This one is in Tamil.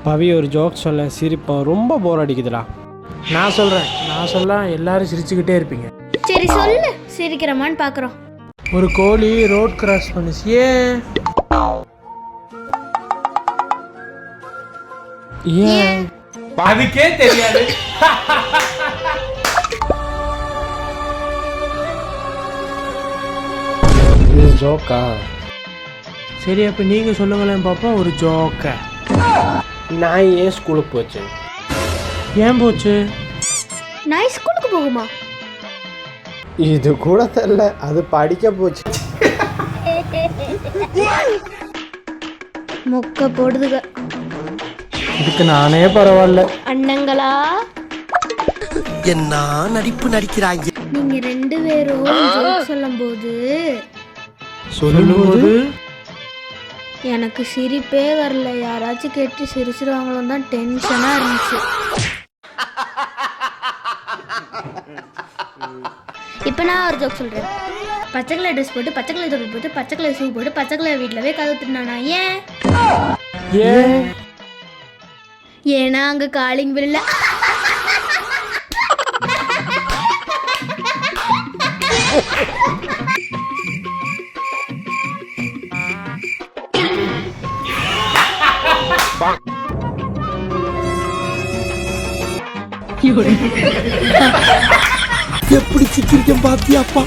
பவி ஒரு ஜோக் சொல்ல சிரிப்போம், ரொம்ப போர் அடிக்குதுடா. நான் சொல்ல எல்லாரும் சிரிச்சுக்கிட்டே இருப்பீங்க. சரி சொல்லு, சிரிக்கிறமான்னு பார்க்குறோம். ஒரு கோழி ரோட் கிராஸ் பண்ணுச்சு. ஏன்? அதுக்கே தெரியாது. இது ஜோக்கா? சரி, அப்போ நீங்கள் சொல்லுங்களேன் பாப்போம் ஒரு ஜோக்கை. நான் ஏன் ஸ்கூலுக்கு போச்சு? ஏன் போச்சு? நான் ஸ்கூலுக்கு போகுமா? இது கூட தெரியல, அது படிக்க போச்சு. மொக்க போடுதுக. இதுக்கு நானே பரவாயில்ல. அண்ணங்களா, என்ன நடிப்பு நடிக்கிறாங்க. நீங்க 2 பேரும் ஜோக் சொல்லும்போது எனக்கு சிரிப்பே வரல. யாராச்சும் கேட்டு சிரிச்சிருவாங்களோ தான் டென்ஷனா இருந்துச்சு. இப்போ நான் ஒரு ஜோக் சொல்றேன். பச்சை கலர் ட்ரெஸ் போட்டு, பச்சை கலர் தொப்பி போட்டு, பச்சை கலர் ஷூ போட்டு, பச்சை கலர் வீட்டிலவே கதவு தின்னானா? ஏன்னா அங்க காலிங் பில்ல. எப்படி சிக்கிரிக்கம் பாத்தியாப்பா?